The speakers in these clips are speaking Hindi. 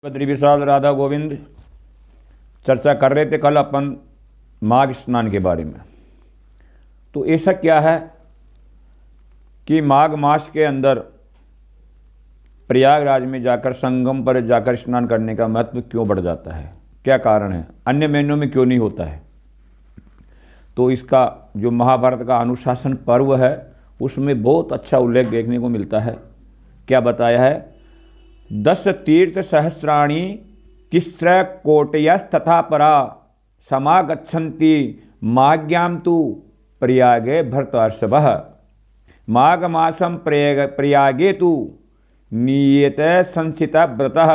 बद्री विशाल राधा गोविंद चर्चा कर रहे थे कल अपन माघ स्नान के बारे में। तो ऐसा क्या है कि माघ मास के अंदर प्रयागराज में जाकर संगम पर जाकर स्नान करने का महत्व क्यों बढ़ जाता है, क्या कारण है, अन्य महीनों में क्यों नहीं होता है। तो इसका जो महाभारत का अनुशासन पर्व है उसमें बहुत अच्छा उल्लेख देखने को मिलता है। क्या बताया है, 10 तीर्थ सहस्राणि तिस्र कोटयस्तथा परा समागच्छन्ति माघ्यां तु प्रयागे भरतर्षभः। माघ मासं प्रयागे तु नीयते संसिता व्रतः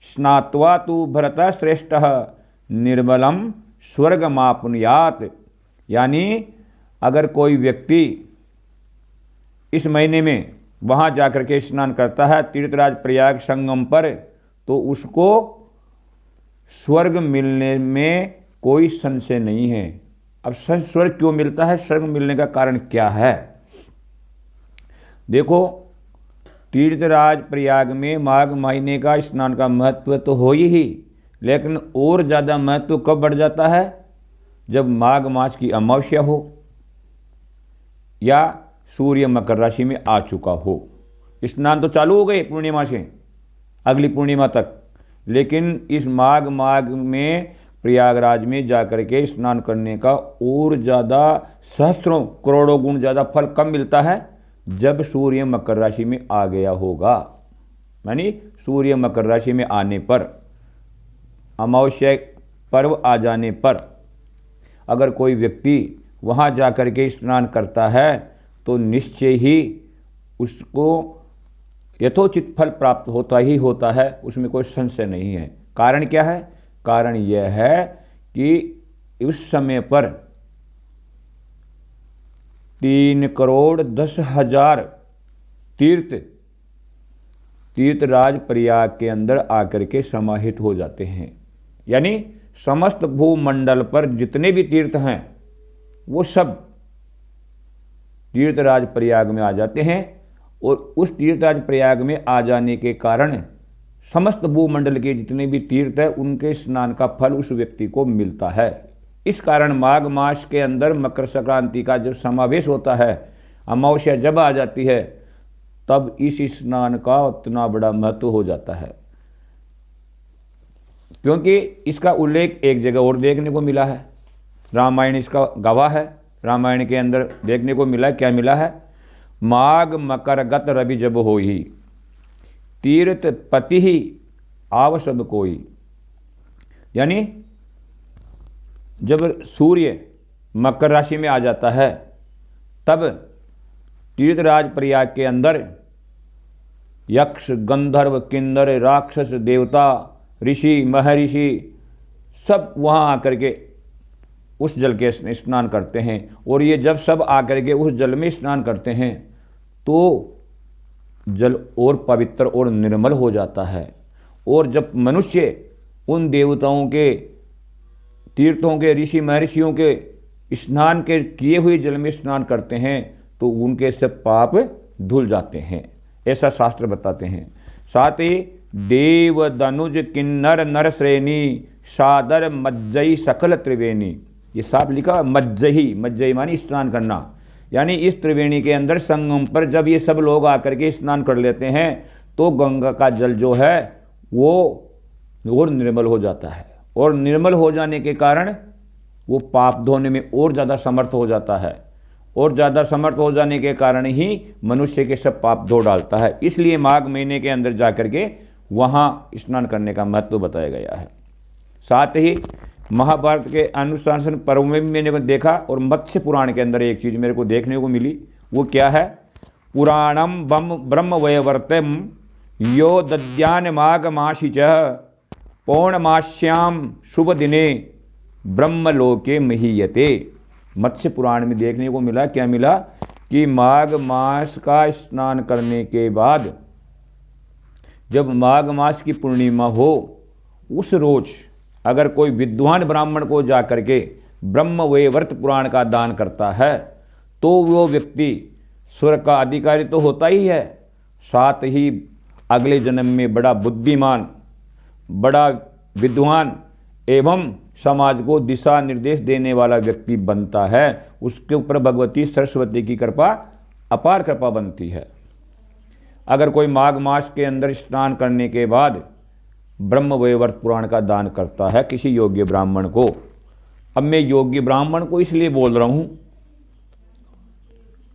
स्नात्वा तु भरतः श्रेष्ठः निर्मलम स्वर्गमाप्नुयात्। यानी अगर कोई व्यक्ति इस महीने में वहाँ जाकर के स्नान करता है तीर्थराज प्रयाग संगम पर, तो उसको स्वर्ग मिलने में कोई संशय नहीं है। अब स्वर्ग क्यों मिलता है, स्वर्ग मिलने का कारण क्या है। देखो, तीर्थराज प्रयाग में माघ महीने का स्नान का महत्व तो हो ही, लेकिन और ज़्यादा महत्व कब बढ़ जाता है, जब माघ मास की अमावस्या हो या सूर्य मकर राशि में आ चुका हो। स्नान तो चालू हो गए पूर्णिमा से अगली पूर्णिमा तक, लेकिन इस माघ में प्रयागराज में जाकर के स्नान करने का और ज़्यादा सहस्त्रों करोड़ों गुण ज़्यादा फल कब मिलता है, जब सूर्य मकर राशि में आ गया होगा। यानी सूर्य मकर राशि में आने पर, अमावस्या पर्व आ जाने पर अगर कोई व्यक्ति वहाँ जाकर के स्नान करता है तो निश्चय ही उसको यथोचित फल प्राप्त होता ही होता है, उसमें कोई संशय नहीं है। कारण क्या है, कारण यह है कि उस समय पर 3,10,000 तीर्थराज प्रयाग के अंदर आकर के समाहित हो जाते हैं। यानी समस्त भूमंडल पर जितने भी तीर्थ हैं वो सब तीर्थराज प्रयाग में आ जाते हैं, और उस तीर्थराज प्रयाग में आ जाने के कारण समस्त भूमंडल के जितने भी तीर्थ हैं उनके स्नान का फल उस व्यक्ति को मिलता है। इस कारण माघ मास के अंदर मकर संक्रांति का जब समावेश होता है, अमावस्या जब आ जाती है, तब इस स्नान का उतना बड़ा महत्व हो जाता है, क्योंकि इसका उल्लेख एक जगह और देखने को मिला है। रामायण इसका गवाह है। रामायण के अंदर देखने को मिला, क्या मिला है, माघ मकर गत रवि जब होई तीर्थ पति ही आवसद कोई। यानी जब सूर्य मकर राशि में आ जाता है तब तीर्थराज प्रयाग के अंदर यक्ष गंधर्व किन्नर राक्षस देवता ऋषि महर्षि सब वहाँ आकर के उस जल के स्नान करते हैं। और ये जब सब आकर के उस जल में स्नान करते हैं तो जल और पवित्र और निर्मल हो जाता है। और जब मनुष्य उन देवताओं के तीर्थों के ऋषि महर्षियों के स्नान के किए हुए जल में स्नान करते हैं तो उनके सब पाप धुल जाते हैं, ऐसा शास्त्र बताते हैं। साथ ही देव दनुज किन्नर नर श्रेणी सादर मज्जई सकल त्रिवेणी, ये साफ लिखा मज्जही, मज्जही मानी स्नान करना। यानी इस त्रिवेणी के अंदर संगम पर जब ये सब लोग आकर के स्नान कर लेते हैं तो गंगा का जल जो है वो और निर्मल हो जाता है, और निर्मल हो जाने के कारण वो पाप धोने में और ज़्यादा समर्थ हो जाता है, और ज़्यादा समर्थ हो जाने के कारण ही मनुष्य के सब पाप धो डालता है। इसलिए माघ महीने के अंदर जाकर के वहाँ स्नान करने का महत्व बताया गया है। साथ ही महाभारत के अनुशासन पर्व में भी मैंने देखा, और मत्स्य पुराण के अंदर एक चीज़ मेरे को देखने को मिली, वो क्या है, पुराणम बम ब्रह्म वयवर्तम यो दद्यान माघ मासी च पौर्णमास्याम शुभ दिने ब्रह्मलोके महीयते। मत्स्य पुराण में देखने को मिला, क्या मिला, कि माघ मास का स्नान करने के बाद जब माघ मास की पूर्णिमा हो, उस रोज अगर कोई विद्वान ब्राह्मण को जाकर के ब्रह्म वैवर्त पुराण का दान करता है तो वो व्यक्ति स्वर्ग का अधिकारी तो होता ही है, साथ ही अगले जन्म में बड़ा बुद्धिमान बड़ा विद्वान एवं समाज को दिशा निर्देश देने वाला व्यक्ति बनता है, उसके ऊपर भगवती सरस्वती की कृपा अपार कृपा बनती है। अगर कोई माघ मास के अंदर स्नान करने के बाद ब्रह्म वैवर्त पुराण का दान करता है किसी योग्य ब्राह्मण को, अब मैं योग्य ब्राह्मण को इसलिए बोल रहा हूं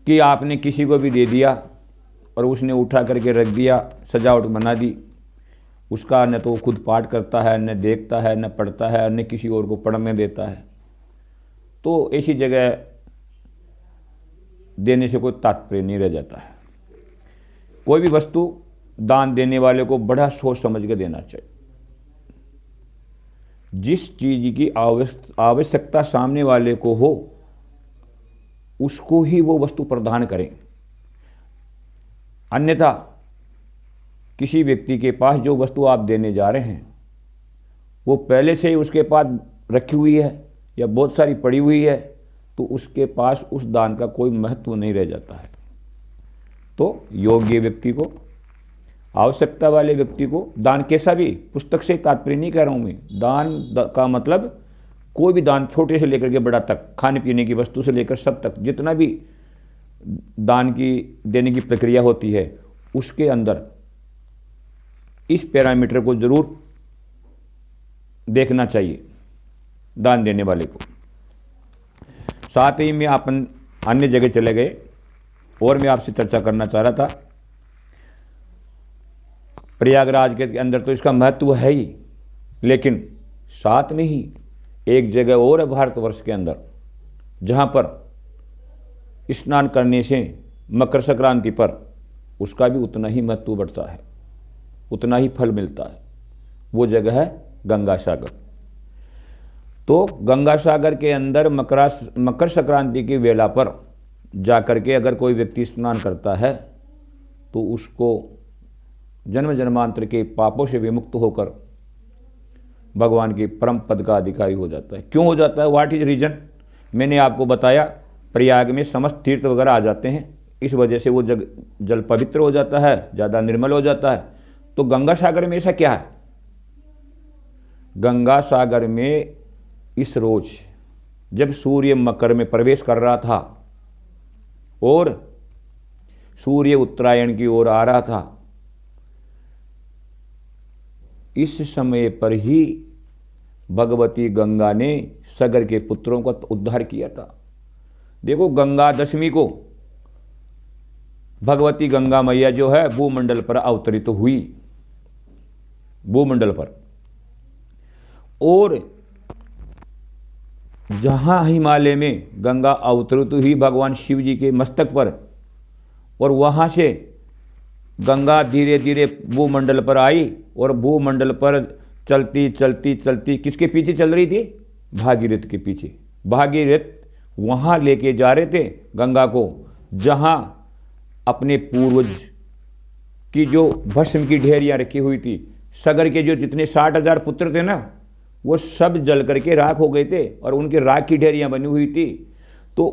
कि आपने किसी को भी दे दिया और उसने उठा करके रख दिया, सजावट बना दी, उसका न तो खुद पाठ करता है, न देखता है, न पढ़ता है, न किसी और को पढ़ने देता है, तो ऐसी जगह देने से कोई तात्पर्य नहीं रह जाता है। कोई भी वस्तु दान देने वाले को बड़ा सोच समझ के देना चाहिए। जिस चीज की आवश्यकता सामने वाले को हो उसको ही वो वस्तु प्रदान करें, अन्यथा किसी व्यक्ति के पास जो वस्तु आप देने जा रहे हैं वो पहले से ही उसके पास रखी हुई है या बहुत सारी पड़ी हुई है, तो उसके पास उस दान का कोई महत्व नहीं रह जाता है। तो योग्य व्यक्ति को, आवश्यकता वाले व्यक्ति को दान, कैसा भी, पुस्तक से तात्पर्य नहीं कह रहा हूं मैं, दान का मतलब कोई भी दान, छोटे से लेकर के बड़ा तक, खाने पीने की वस्तु से लेकर सब तक, जितना भी दान की देने की प्रक्रिया होती है उसके अंदर इस पैरामीटर को जरूर देखना चाहिए दान देने वाले को। साथ ही में अपन अन्य जगह चले गए और मैं आपसे चर्चा करना चाह रहा था, प्रयागराज के अंदर तो इसका महत्व है ही, लेकिन साथ में ही एक जगह और है भारतवर्ष के अंदर जहाँ पर स्नान करने से मकर संक्रांति पर उसका भी उतना ही महत्व बढ़ता है, उतना ही फल मिलता है। वो जगह है गंगा सागर। तो गंगा सागर के अंदर मकर संक्रांति की वेला पर जाकर के अगर कोई व्यक्ति स्नान करता है तो उसको जन्म जन्मांतर के पापों से विमुक्त होकर भगवान के परम पद का अधिकारी हो जाता है। क्यों हो जाता है, व्हाट इज रीजन, मैंने आपको बताया। प्रयाग में समस्त तीर्थ वगैरह आ जाते हैं, इस वजह से वो जल पवित्र हो जाता है, ज़्यादा निर्मल हो जाता है। तो गंगा सागर में ऐसा क्या है, गंगा सागर में इस रोज जब सूर्य मकर में प्रवेश कर रहा था और सूर्य उत्तरायण की ओर आ रहा था, इस समय पर ही भगवती गंगा ने सागर के पुत्रों का उद्धार किया था। देखो, गंगा दशमी को भगवती गंगा मैया जो है भूमंडल पर अवतरित हुई, भूमंडल पर, और जहां हिमालय में गंगा अवतरित हुई भगवान शिव जी के मस्तक पर, और वहां से गंगा धीरे धीरे भूमंडल पर आई और भूमंडल पर चलती चलती चलती किसके पीछे चल रही थी, भागीरथ के पीछे। भागीरथ वहां लेके जा रहे थे गंगा को जहां अपने पूर्वज की जो भस्म की ढेरियां रखी हुई थी, सागर के जो जितने 60,000 पुत्र थे ना, वो सब जल करके राख हो गए थे और उनके राख की ढेरियां बनी हुई थी। तो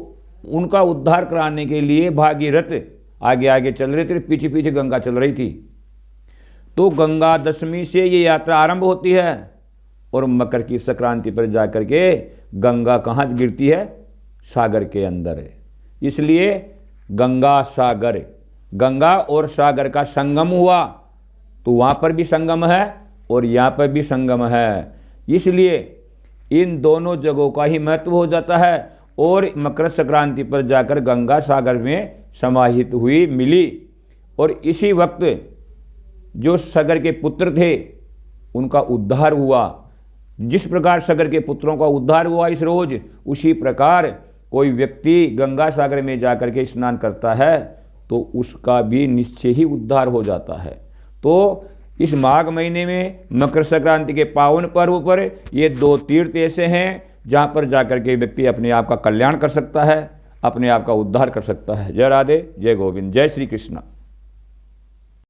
उनका उद्धार कराने के लिए भागीरथ आगे आगे चल रहे थे, पीछे पीछे गंगा चल रही थी। तो गंगा दशमी से ये यात्रा आरंभ होती है और मकर की संक्रांति पर जाकर के गंगा कहाँ गिरती है, सागर के अंदर है। इसलिए गंगा सागर, गंगा और सागर का संगम हुआ, तो वहां पर भी संगम है और यहाँ पर भी संगम है। इसलिए इन दोनों जगहों का ही महत्व हो जाता है और मकर संक्रांति पर जाकर गंगा सागर में समाहित हुई, मिली। और इसी वक्त जो सागर के पुत्र थे उनका उद्धार हुआ। जिस प्रकार सागर के पुत्रों का उद्धार हुआ इस रोज, उसी प्रकार कोई व्यक्ति गंगा सागर में जाकर के स्नान करता है तो उसका भी निश्चय ही उद्धार हो जाता है। तो इस माघ महीने में मकर संक्रांति के पावन पर्व पर ये दो तीर्थ ऐसे हैं जहाँ पर जाकर के व्यक्ति अपने आप का कल्याण कर सकता है, अपने आप का उद्धार कर सकता है। जय राधे, जय गोविंद, जय श्री कृष्ण।